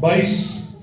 22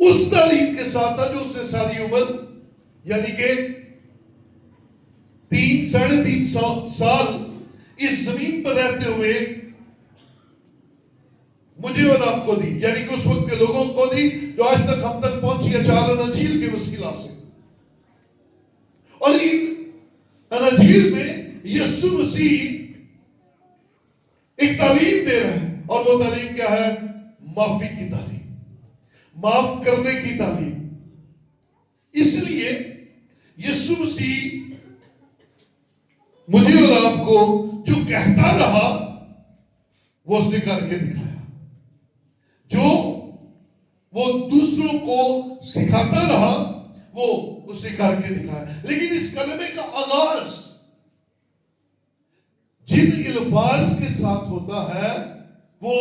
اس تعلیم کے ساتھ تھا جو اس نے ساری عمر یعنی کہ 3-3.5 سال اس زمین پر رہتے ہوئے مجھے اور آپ کو دی، یعنی کہ اس وقت کے لوگوں کو دی جو آج تک ہم تک پہنچی ہے 4 اناجیل کے وسیلہ سے. اور ان اناجیل میں یسوع مسیح ایک تعلیم دے رہے ہیں، اور وہ تعلیم کیا ہے؟ معافی کی تعلیم، معاف کرنے کی تعلیم. اس لیے یسوع مسیح مجھے اور آپ کو جو کہتا رہا وہ اس نے کر کے دکھایا، جو وہ دوسروں کو سکھاتا رہا وہ اس نے کر کے دکھایا. لیکن اس کلمے کا آغاز جن الفاظ کے ساتھ ہوتا ہے وہ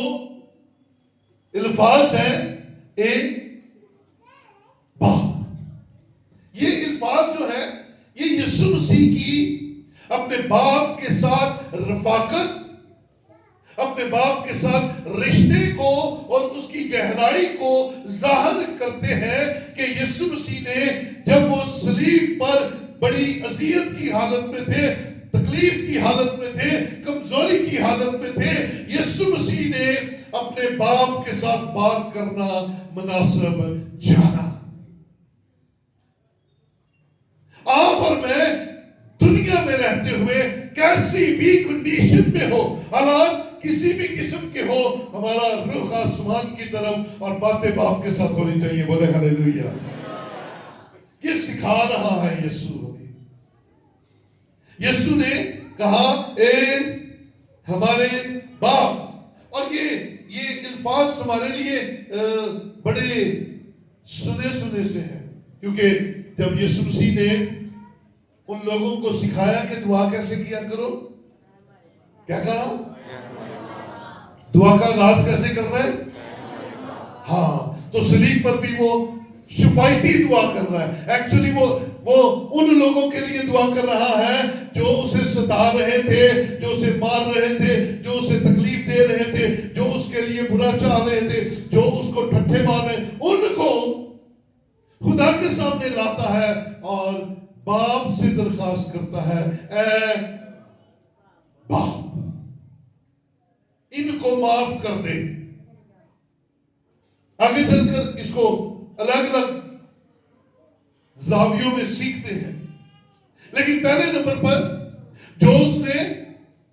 الفاظ ہے اے باپ. یہ الفاظ جو ہے یہ یسوع مسیح کی اپنے باپ کے ساتھ رفاقت، اپنے باپ کے ساتھ رشتے کو اور اس کی گہرائی کو ظاہر کرتے ہیں کہ یسوع مسیح نے جب وہ صلیب پر بڑی اذیت کی حالت میں تھے، تکلیف کی حالت میں تھے، کمزوری کی حالت میں تھے، یسوع مسیح نے اپنے باپ کے ساتھ بات کرنا مناسب جانا. آپ اور میں دنیا میں رہتے ہوئے کیسی بھی کنڈیشن میں ہو، حالات کسی بھی قسم کے ہو، ہمارا رخ آسمان کی طرف اور باتیں باپ کے ساتھ ہونی چاہیے. بولے ہلیلویا. یہ سکھا رہا ہے یسوع ہمیں. یسوع نے کہا اے ہمارے باپ. اور یہ الفاظ ہمارے لیے بڑے سنے سے ہیں، کیونکہ جب یسوع مسیح نے ان لوگوں کو سکھایا کہ دعا کیسے کیا کرو، کیا کہا؟ دعا کا آغاز کیسے کر رہے ہیں؟ ہاں، تو صلیب پر بھی وہ شفایتی دعا کر رہا ہے. ایکچولی وہ ان لوگوں کے لیے دعا کر رہا ہے جو اسے ستا رہے تھے، جو اسے مار رہے تھے، جو اسے تکلیف دے رہے تھے، جو اس کے لیے برا چاہ رہے تھے، جو اس کو ٹھٹھے مار رہے، ان کو خدا کے سامنے لاتا ہے اور باپ سے درخواست کرتا ہے اے باپ ان کو معاف کر دے. آگے چل کر اس کو الگ الگ زاویوں میں سیکھتے ہیں، لیکن پہلے نمبر پر جو اس نے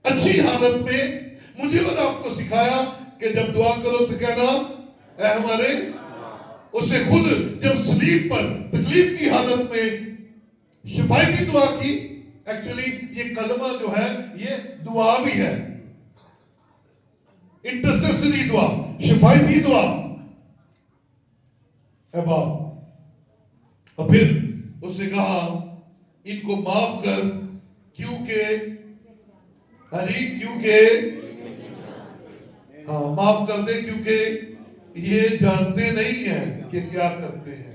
اچھی حالت میں مجھے اور آپ کو سکھایا کہ جب دعا کرو تو کہنا اے ہمارے. اسے خود جب صلیب پر تکلیف کی حالت میں شفائی کی دعا کی. ایکچولی یہ کلمہ جو ہے یہ دعا بھی ہے، انٹرسیسری دعا، شفائی کی دعا. اے باپ. اور پھر اس نے کہا ان کو معاف کر کیونکہ معاف کر دے کیونکہ یہ جانتے نہیں ہیں کہ کیا کرتے ہیں.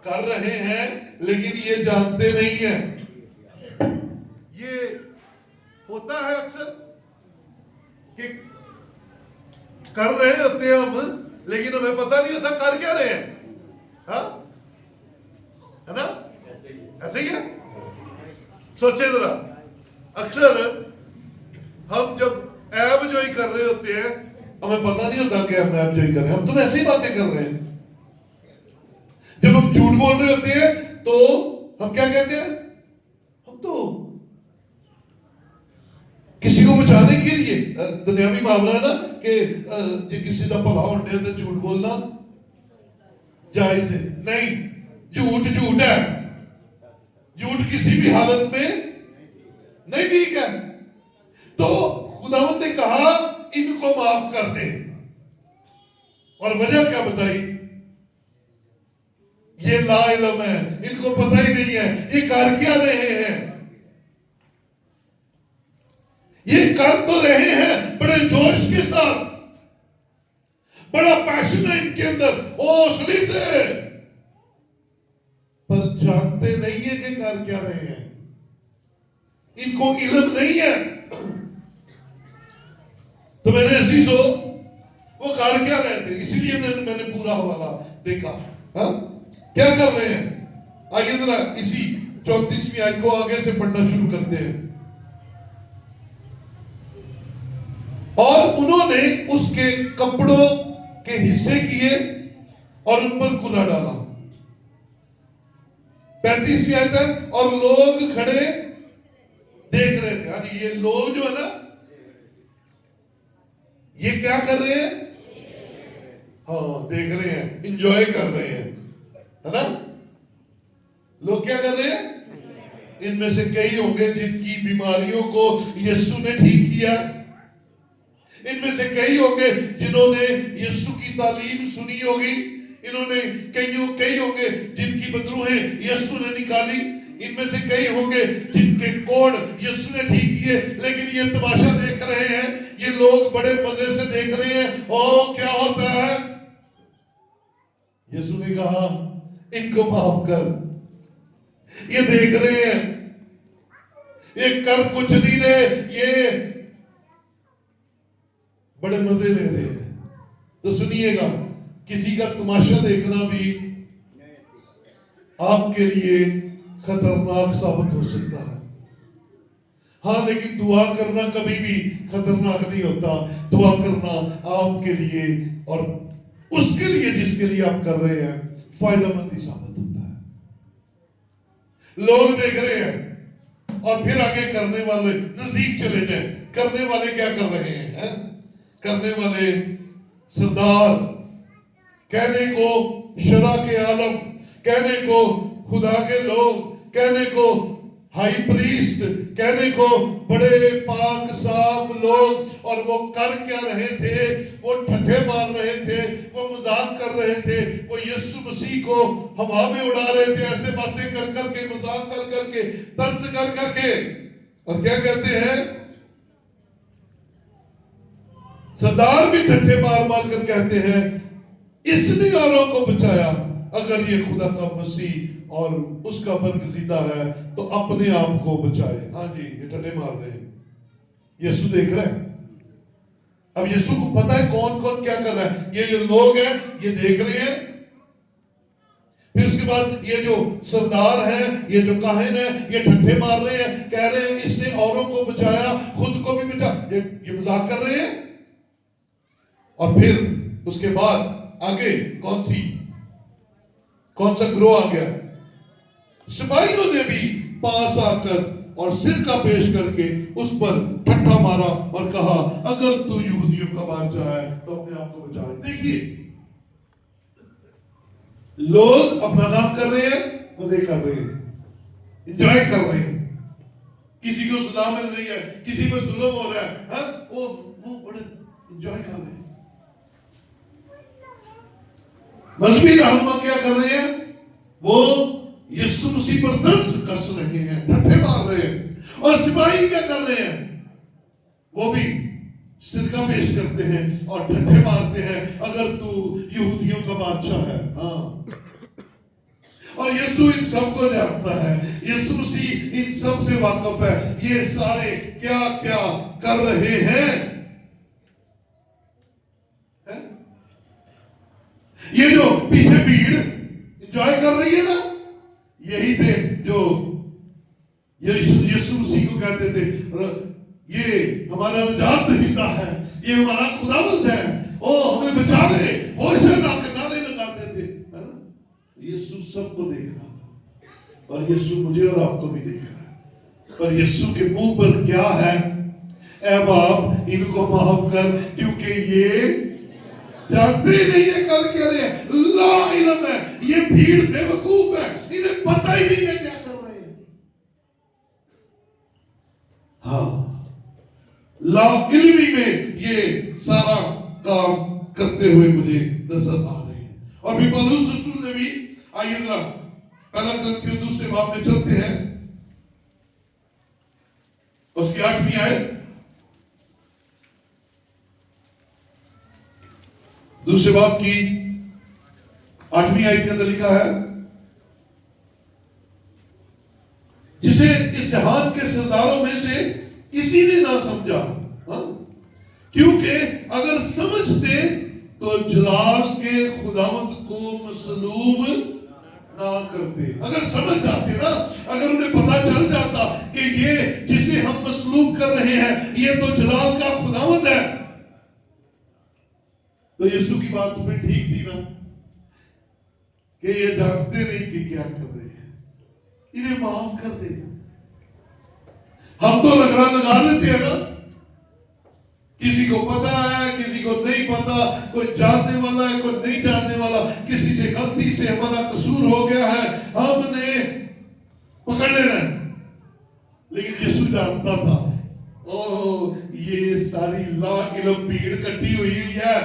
کر رہے ہیں لیکن یہ جانتے نہیں ہیں. یہ ہوتا ہے اکثر کہ کر رہے ہوتے ہیں ہم لیکن ہمیں پتہ نہیں ہوتا کر کیا رہے ہیں. ہاں ہے نا؟ ایسے ہی ہے. سوچے ذرا، اکثر ہم جب عیب جوئی کر رہے ہوتے ہیں ہمیں پتہ نہیں ہوتا کہ ہم عیب جوئی کر رہے ہیں، ہم تو ایسے ہی باتیں کر رہے ہیں. جب ہم جھوٹ بول رہے ہوتے ہیں تو ہم کیا کہتے ہیں؟ ہم تو کسی کو بچانے کے لیے دنیاوی معاملہ ہے نا کہ کسی کا بھلا ہونے تو جھوٹ بولنا جائز ہے. نہیں، جھوٹ ہے. جھوٹ کسی بھی حالت میں نہیں ٹھیک ہے. تو خداوند نے کہا ان کو معاف کر دے. اور وجہ کیا بتائی؟ یہ لا علم ہے، ان کو پتہ ہی نہیں ہے یہ کر کیا رہے ہیں. یہ کر تو رہے ہیں بڑے جوش کے ساتھ، بڑا پیشن ہے ان کے اندر، حوصلے دے، پر جانتے نہیں ہے کہ کر کیا رہے ہیں. ان کو علم نہیں ہے. تو میرے عزیزو وہ کر کیا رہے تھے؟ اسی لیے میں نے پورا حوالہ دیکھا. ہاں کیا کر رہے ہیں؟ آئیے ذرا اسی 34ویں آیت کو آگے سے پڑھنا شروع کرتے ہیں. اور انہوں نے اس کے کپڑوں کے حصے کیے اور ان پر کلا ڈالا. 35ویں آیت ہے اور لوگ کھڑے دیکھ رہے تھے. یعنی یہ لوگ جو ہے نا یہ کیا کر رہے ہیں؟ ہاں دیکھ رہے ہیں, انجوائے کر رہے ہیں, ہے نا. لوگ کیا کر رہے ہیں؟ ان میں سے کئی ہوں گے جن کی بیماریوں کو یسوع نے ٹھیک کیا. ان میں سے کئی ہوں گے جنہوں نے یسوع کی تعلیم سنی ہوگی. انہوں نے کئی ہوں گے جن کی بدروہیں یسوع نے نکالی. ان میں سے کئی ہوں گے جن کے کوڑ یسوع نے ٹھیک کیے. لیکن یہ تماشا دیکھ رہے ہیں, یہ لوگ بڑے مزے سے دیکھ رہے ہیں. او کیا ہوتا ہے؟ یسوع نے کہا ان کو معاف کر. یہ دیکھ رہے ہیں, یہ کر کچھ نہیں رہے, یہ بڑے مزے لے رہے ہیں. تو سنیے گا, کسی کا تماشا دیکھنا بھی آپ کے لیے خطرناک ثابت ہو سکتا ہے. ہاں لیکن دعا کرنا کبھی بھی خطرناک نہیں ہوتا. دعا کرنا آپ کے لیے اور اس کے لیے جس کے لیے آپ کر رہے ہیں فائدہ مند ہی ثابت ہوتا ہے. لوگ دیکھ رہے ہیں اور پھر آگے کرنے والے نزدیک چلے جائیں. کرنے والے کیا کر رہے ہیں؟ کرنے والے سردار, کہنے کو شرع کے عالم, کہنے کو خدا کے لوگ, کہنے کو ہائی پریسٹ, کہنے کو بڑے پاک صاف لوگ. اور وہ کر کیا رہے تھے؟ وہ ٹھٹھے مار رہے تھے, وہ مذاق کر رہے تھے, وہ یسوع مسیح کو ہوا میں اڑا رہے تھے, ایسے باتیں کر کر کے, مذاق کر کر کے, طنز کر کر کے. اور کیا کہتے ہیں؟ سردار بھی ٹھٹھے مار مار کر کہتے ہیں اس نے اوروں کو بچایا. اگر یہ خدا کا مسیح اور اس کا برگزیدہ ہے تو اپنے آپ کو بچائے. ہاں جی, یہ ٹھٹھے مار رہے ہیں. یسوع دیکھ رہے ہیں. اب یسوع کو پتا ہے کون کون کیا کر رہا ہے. یہ جو لوگ ہیں یہ دیکھ رہے ہیں. پھر اس کے بعد یہ جو سردار ہیں, یہ جو کاہن ہیں, یہ ٹھٹھے مار رہے ہیں, کہہ رہے ہیں اس نے اوروں کو بچایا, خود کو بھی بچا. یہ مذاق کر رہے ہیں. اور پھر اس کے بعد آگے کون سا گروہ آ گیا؟ سپاہیوں نے بھی پاس آ کر اور سرکہ پیش کر کے اس پر ٹھٹھا مارا اور کہا اگر تو یہودیوں کا بادشاہ ہے تو اپنے آپ کو بچا. دیکھیے لوگ اپنا کام کر رہے ہیں, مزے کر رہے ہیں, انجوائے کر رہے ہیں. کسی کو سزا مل رہی ہے, کسی پہ ظلم ہو رہا ہے, وہ بڑے انجوائے کر رہے ہیں. مذہبی رہنما کیا کر رہے ہیں؟ وہ یسوع مسیح پر طنز کس رہے ہیں, ٹھٹھے مار رہے ہیں. اور سپاہی کیا کر رہے ہیں؟ وہ بھی سرکہ پیش کرتے ہیں اور ٹھٹھے مارتے ہیں اگر تو یہودیوں کا بادشاہ ہے. ہاں, اور یسوع ان سب کو جانتا ہے. یسوع مسیح ان سب سے واقف ہے. یہ سارے کیا کیا کر رہے ہیں. یہ جو پیچھے بھیڑ انجوائے کر رہی ہے نا, یہی تھے جو یسوع مسیح کو کہتے تھے یہ ہمارا نجات دہندہ ہے, یہ ہمارا خداوند ہے, او ہمیں بچا لے. وہ اسے نعرے لگاتے تھے, ہے نا. یسوع سب کو دیکھ رہا تھا اور یسوع مجھے اور آپ کو بھی دیکھ رہا ہے. پر یسوع کے منہ پر کیا ہے؟ اے باپ ان کو معاف کر کیونکہ یہ جانتے نہیں ہے کر کے رہے. لا علم ہے, یہ بھیڑ بے وقوف ہے, انہیں پتہ ہی نہیں ہے کیا کر رہے ہیں. ہاں, لا علمی میں یہ سارا کام کرتے ہوئے مجھے نظر آ رہے ہیں. اور بھی پولس رسول نے بھی, آئیے ذرا پہلا کرنتھیوں دوسرے باب میں چلتے ہیں, اس کی 8ویں آیت. دوسرے باب کی 8ویں آیت کے اندر لکھا ہے جسے اس جہان کے سرداروں میں سے کسی نے نہ سمجھا, کیونکہ اگر سمجھتے تو جلال کے خداوند کو مصلوب نہ کرتے. اگر سمجھ جاتے نا، اگر انہیں پتا چل جاتا کہ یہ جسے ہم مصلوب کر رہے ہیں یہ تو جلال کا خداوند ہے، تو یسوع کی بات تمہیں ٹھیک تھی نا، کہ یہ جانتے نہیں کہ کیا کر رہے ہیں، انہیں معاف کر دے. ہم تو لگا دیتے ہیں نا، کسی کو پتا ہے کسی کو نہیں پتا، کوئی جاننے والا ہے کوئی نہیں جاننے والا، کسی سے غلطی سے ہمارا قصور ہو گیا ہے ہم نے پکڑ لینا ہے. لیکن یسوع جانتا تھا یہ ساری لاکھ علم بھیڑ کٹی ہوئی ہے،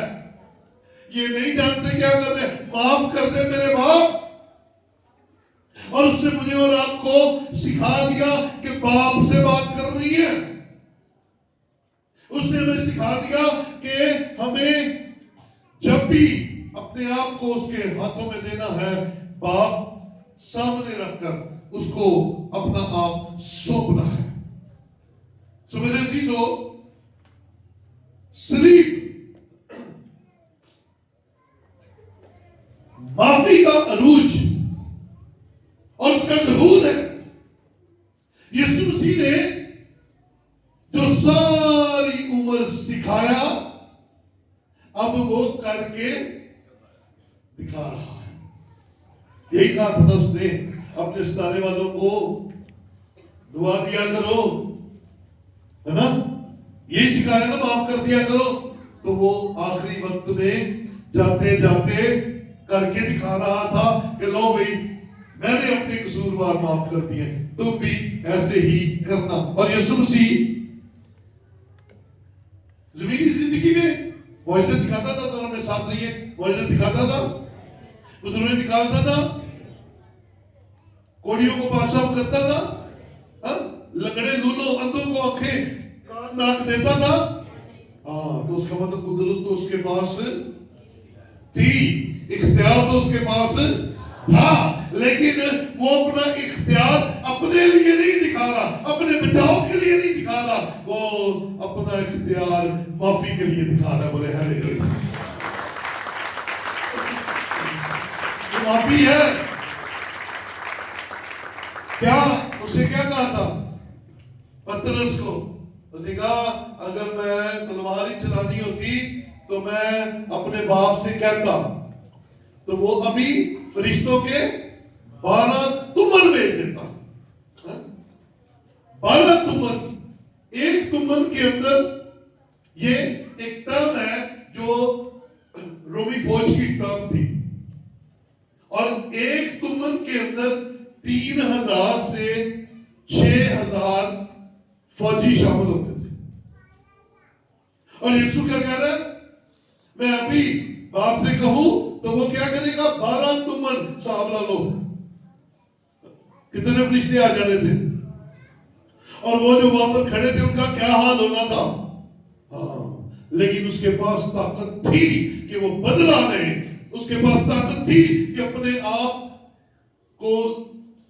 یہ نہیں جانتے کیا کر رہے، معاف کر دے میرے باپ. اور اس نے مجھے اور آپ کو سکھا دیا کہ باپ سے بات کر رہی ہے. اس نے ہمیں سکھا دیا کہ ہمیں جب بھی اپنے آپ کو اس کے ہاتھوں میں دینا ہے، باپ سامنے رکھ کر اس کو اپنا آپ سونپنا ہے. سو میرے عزیزو، سلیب معافی کا عروج اور اس کا ظہور ہے. یسوع مسیح نے جو ساری عمر سکھایا اب وہ کر کے دکھا رہا ہے. یہی کہا تھا اس نے اپنے ستارے والوں کو، دعا دیا کرو، ہے نا، یہی سکھایا نا، معاف کر دیا کرو. تو وہ آخری وقت میں جاتے جاتے کر کے دکھا رہا تھا کہ لو بھائی میں نے اپنے قصوروار معاف کر دیے، تم بھی ایسے ہی کرنا. اور یسوع مسیح زمینی زندگی میں معجزے دکھاتا تھا، تو ہمیں ساتھ رہیے، معجزے دکھاتا تھا، ادھر نکالتا تھا، کوڑیوں کو پاک صاف کرتا تھا، لنگڑے لولو اندھوں کو آنکھیں کان ناک دیتا تھا. تو اس کا مطلب قدرت تو اس کے پاس تھی، اختیار تو اس کے پاس تھا، لیکن وہ اپنا اختیار اپنے لیے نہیں دکھا رہا، اپنے بچاؤ کے لیے نہیں دکھا رہا، وہ اپنا اختیار معافی کے لیے دکھا رہا ہے. بولے ہاللیلویا. معافی ہے کیا؟ اسے کیا کہا تھا پترس کو؟ اس نے کہا اگر میں تلوار ہی چلانی ہوتی تو میں اپنے باپ سے کہتا تو وہ ابھی فرشتوں کے 12 تمن بھیج دیتا. 12 تمن، ایک تمن کے اندر، یہ ایک ٹرم ہے جو رومی فوج کی ٹرم تھی، اور ایک تمن کے اندر 3000 سے 6000 فوجی شامل ہوتے تھے. اور یسوع کیا کہہ رہا ہے؟ میں ابھی باپ سے کہوں تو وہ کیا کرے گا؟ 12 تمن صحابہ لو. کتنے فرشتے آ جانے تھے، اور وہ جو وہاں پر کھڑے تھے ان کا کیا حال ہونا تھا. لیکن اس کے پاس طاقت تھی کہ وہ بدلا لے، اس کے پاس طاقت تھی کہ اپنے آپ کو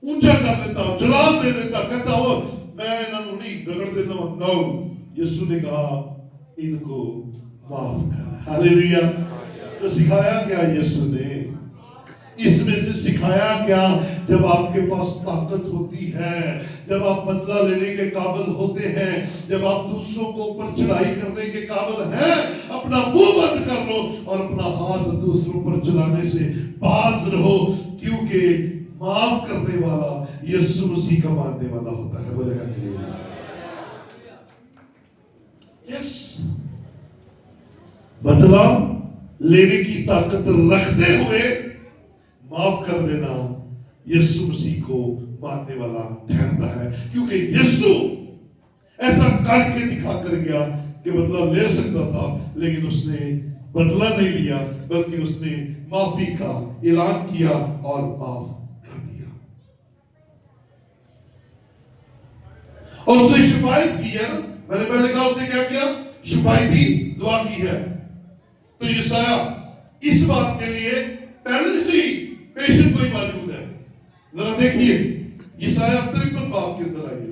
اونچا کر لیتا، جلال دے دیتا، کہتا ہو میں انہوں نہیں رگڑ دینا. نو، یسوع نے کہا ان کو معاف کر. ہاللیلویا. تو سکھایا کیا یسوع نے؟ اس میں سے سکھایا کیا؟ جب آپ کے پاس طاقت ہوتی ہے، جب آپ بدلہ لینے کے قابل ہوتے ہیں، جب آپ دوسروں کو اوپر چڑھائی کرنے کے قابل ہیں، اپنا منہ بند کر لو اور اپنا ہاتھ دوسروں پر چلانے سے باز رہو، کیونکہ معاف کرنے والا یسوع مسیح کا ماننے والا ہوتا ہے. بولے ہاللیلویا. یس، بدلہ لینے کی طاقت رکھتے ہوئے معاف کر دینا یسوع مسیح کو ماننے والا ٹھہرتا ہے. کیونکہ یسوع ایسا کر کے دکھا کر گیا کہ بدلہ لے سکتا تھا، لیکن اس نے بدلہ نہیں لیا، بلکہ اس نے معافی کا اعلان کیا اور معاف کر دیا. اور اس نے شفایت کی ہے نا، میں نے پہلے کہا اس نے کیا کیا؟ شفایتی دعا کی ہے. تو یسایہ اس بات کے لیے پہلے سے ہی پیشن کوئی موجود ہے. ذرا دیکھیے یسایہ 53 باب کے اندر آئیے.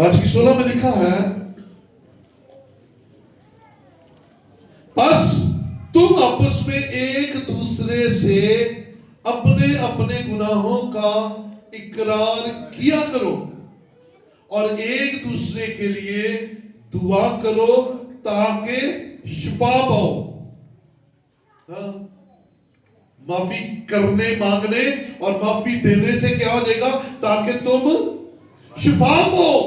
آج کی 16 میں لکھا ہے بس تم آپس میں ایک دوسرے سے اپنے اپنے گناہوں کا اقرار کیا کرو اور ایک دوسرے کے لیے دعا کرو تاکہ شفا پاؤ. ہاں، معافی کرنے مانگنے اور معافی دینے سے کیا ہو جائے گا؟ تاکہ تم شفا پاؤ.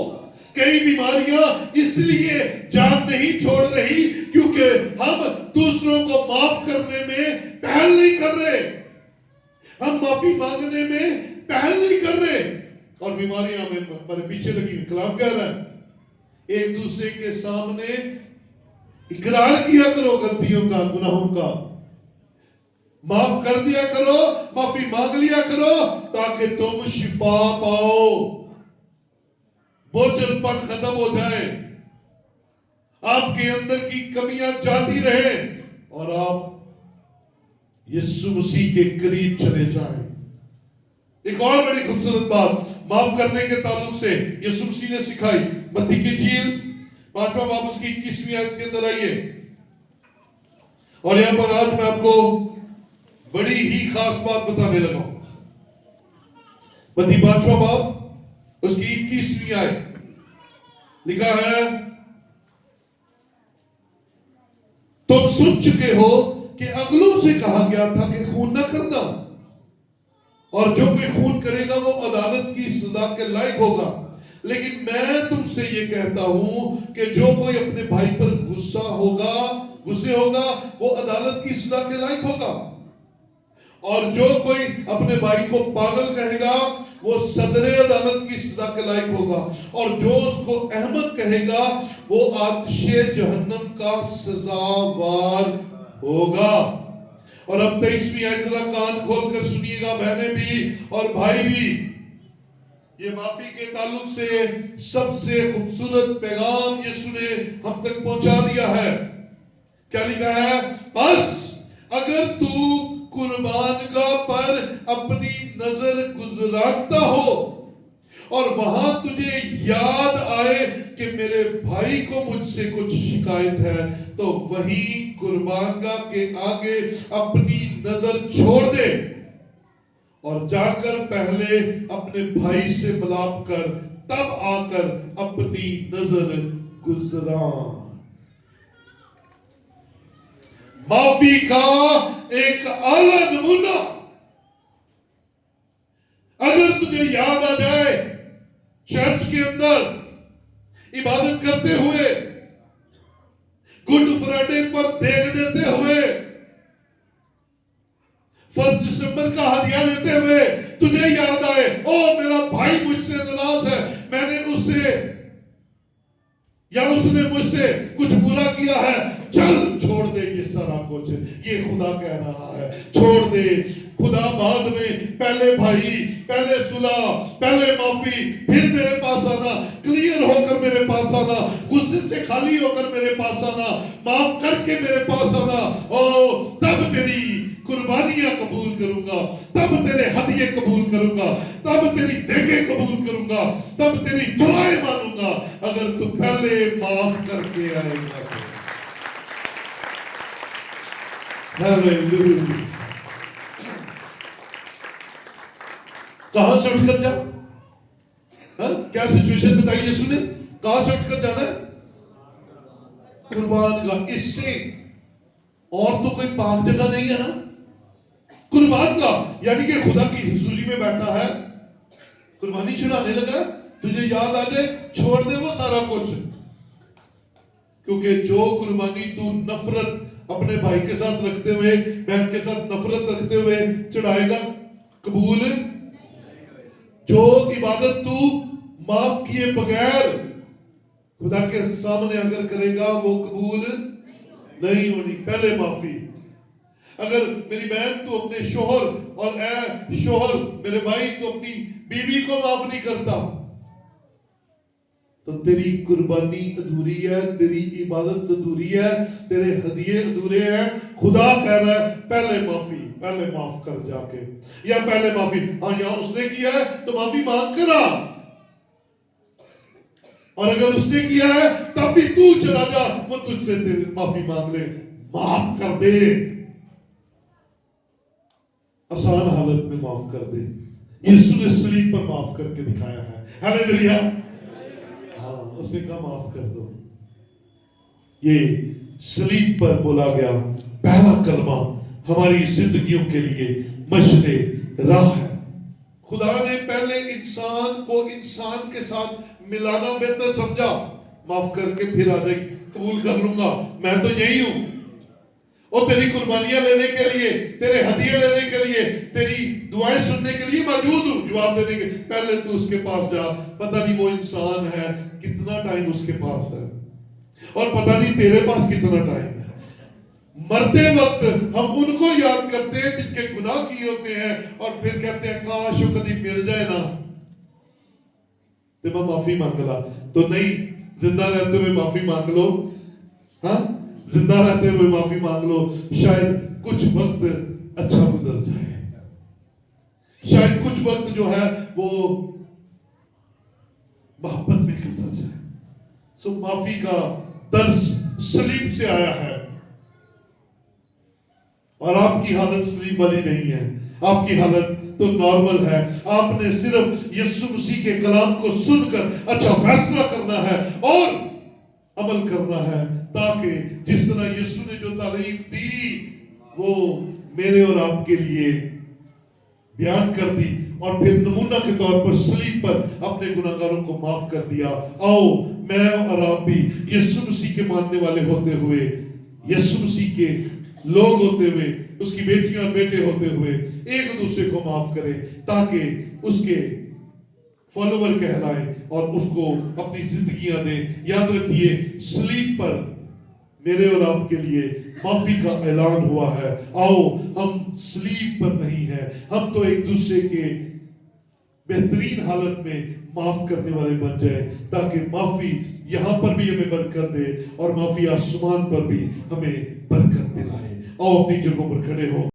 کئی بیماریاں اس لیے جان نہیں چھوڑ رہی کیونکہ ہم دوسروں کو معاف کرنے میں پہل نہیں کر رہے، ہم معافی مانگنے میں پہل نہیں کر رہے، اور بیماریاں ہمارے پیچھے لگی. کلام کہہ رہا ہے ایک دوسرے کے سامنے اقرار کیا کرو غلطیوں کا، گناہوں کا، معاف کر دیا کرو، معافی مانگ لیا کرو تاکہ تم شفا پاؤ، بوجھل پن ختم ہو جائے، آپ کے اندر کی کمیاں جاتی رہے اور آپ یسوع مسیح کے قریب چلے جائیں. ایک اور بڑی خوبصورت بات معاف کرنے کے تعلق سے یسوع مسیح نے سکھائی. متی کی انجیل 5واں باب اس کی 21ویں آیت کے اندر آئیے، اور یہاں پر آج میں آپ کو بڑی ہی خاص بات بتانے لگا ہوں. متی 5واں باب اس کی 21ویں آیت لکھا ہے تم سن چکے ہو کہ اگلوں سے کہا گیا تھا کہ خون نہ کرنا، اور جو کوئی خون کرے گا وہ عدالت کی سزا کے لائق ہوگا. لیکن میں تم سے یہ کہتا ہوں کہ جو کوئی اپنے بھائی پر غصے ہوگا وہ عدالت کی سزا کے لائق ہوگا، اور جو کوئی اپنے بھائی کو پاگل کہے گا وہ صدر عدالت کی سزا کے لائق ہوگا، اور جو اس کو احمق کہے گا وہ آتش جہنم کا سزاوار ہوگا. اور اب 23ویں آیت ذرا کان کھول کر سنیے گا بہنیں بھی اور بھائی بھی. یہ معافی کے تعلق سے سب سے خوبصورت پیغام یسوع نے ہم تک پہنچا دیا ہے. کیا لکھا ہے؟ بس اگر تو قربان گاہ پر اپنی نظر گزرانتا ہو اور وہاں تجھے یاد آئے کہ میرے بھائی کو مجھ سے کچھ شکایت ہے تو وہی قربان گاہ کے آگے اپنی نظر چھوڑ دے اور جا کر پہلے اپنے بھائی سے ملاپ کر تب آ کر اپنی نظر گزران. معافی کا ایک اعلیٰ نمونہ. اگر تجھے یاد آ جائے چرچ کے اندر عبادت کرتے ہوئے، گڈ فرائیڈے پر دیگ دیتے ہوئے، 1 دسمبر کا ہدیہ دیتے ہوئے تجھے یاد آئے او میرا بھائی مجھ سے ناراض ہے، میں نے اس سے یا اس نے مجھ سے کچھ برا کیا ہے، چل چھوڑ دے یہ سارا کچھ. یہ خدا کہہ رہا ہے چھوڑ دے. خدا بعد میں پہلے بھائی، پہلے صلح، پہلے معافی، پھر میرے پاس آنا، کلیئر ہو کر میرے پاس آنا، غصے سے خالی ہو کر میرے پاس آنا، معاف کر کے میرے پاس آنا. او تب تیری قربانیاں قبول کروں گا، تب تیرے ہدیے قبول کروں گا، تب تیری دیگیں قبول کروں گا، تب تیری دعائیں مانوں گا اگر تو پہلے معاف کر کے آئے گا. ہاللیلویا. کہاں سے اٹھ کر جا؟ کیا سچویشن بتائی یسوع نے؟ کہاں سے اٹھ کر جانا ہے؟ قربان گاہ. اس سے اور تو کوئی پاک جگہ نہیں ہے نا. قربان گاہ یعنی کہ خدا کی حضوری میں بیٹھا ہے، قربانی چڑھانے لگا، تجھے یاد آ جائے چھوڑ دے وہ سارا کچھ. کیونکہ جو قربانی تو نفرت اپنے بھائی کے ساتھ رکھتے ہوئے، بہن کے ساتھ نفرت رکھتے ہوئے چڑھائے گا قبول. جو عبادت تو معاف کیے بغیر خدا کے سامنے اگر کرے گا وہ قبول نہیں ہونی. پہلے معافی. اگر میری بہن تو اپنے شوہر اور اے شوہر میرے بھائی تو اپنی بیوی کو معاف نہیں کرتا تو تیری قربانی ادھوری ہے، تیری عبادت ادھوری ہے، تیرے ہدیے ادھورے ہیں. خدا کہہ رہا ہے پہلے معافی، پہلے معاف کر جا کے، یا پہلے معافی. ہاں یہاں اس نے کیا ہے تو معافی مانگ کرا. اور اگر اس نے کیا ہے تب بھی تو چلا جا، وہ تجھ سے معافی مانگ لے، معاف کر دے، آسان حالت میں معاف کر دے۔ یسوع نے صلیب پر معاف کر کے دکھایا ہے، ہاللیلویہ۔ ہاں، اس نے کہا معاف کر دو۔ یہ صلیب پر بولا گیا پہلا کلمہ ہماری زندگیوں کے لیے مشعل راہ ہے۔ خدا نے پہلے انسان کو انسان کے ساتھ ملانا بہتر سمجھا، معاف کر کے پھر آ جائی، قبول کر لوں گا، میں تو یہی ہوں، اور تیری قربانیاں لینے کے لیے، تیرے ہدیے لینے کے لیے، تیری دعائیں سننے کے لیے موجود ہوں، جواب دینے کے۔ پہلے تو اس کے پاس جا، پتہ نہیں وہ انسان ہے کتنا ٹائم اس کے پاس ہے، اور پتہ نہیں تیرے پاس کتنا ٹائم ہے۔ مرتے وقت ہم ان کو یاد کرتے ہیں جن کے گناہ کیے ہوتے ہیں، اور پھر کہتے ہیں کاش وہ کبھی مل جائے نا تو میں معافی مانگ لا۔ تو نہیں، زندہ رہتے ہوئے معافی مانگ لو، ہاں، زندہ رہتے ہوئے معافی مانگ لو، شاید کچھ وقت اچھا گزر جائے، شاید کچھ وقت جو ہے وہ محبت میں گزر جائے۔ سو معافی کا درس صلیب سے آیا ہے، اور آپ کی حالت صلیب والی نہیں ہے، آپ کی حالت تو نارمل ہے۔ آپ نے صرف یسوع مسیح کے کلام کو سن کر اچھا فیصلہ کرنا ہے اور عمل کرنا ہے، تاکہ جس طرح یسوع نے جو تعلیم دی وہ میرے اور آپ کے لیے بیان کر دی، اور پھر نمونہ کے طور پر صلیب پر اپنے گناہگاروں کو معاف کر دیا۔ آؤ میں اور آپ بھی یسوع مسیح کے ماننے والے ہوتے ہوئے، یسوع مسیح کے لوگ ہوتے ہوئے، اس کی بیٹیاں اور بیٹے ہوتے ہوئے ایک دوسرے کو معاف کریں، تاکہ اس کے فالوور کہلائیں اور اس کو اپنی زندگیاں دیں۔ یاد رکھیے صلیب پر میرے اور آپ کے لیے معافی کا اعلان ہوا ہے۔ آؤ ہم صلیب پر نہیں ہیں، ہم تو ایک دوسرے کے بہترین حالت میں معاف کرنے والے بن جائیں، تاکہ معافی یہاں پر بھی ہمیں برکت دے اور معافی آسمان پر بھی ہمیں برکت دلائے۔ آؤ اپنی جگہوں پر کھڑے ہو۔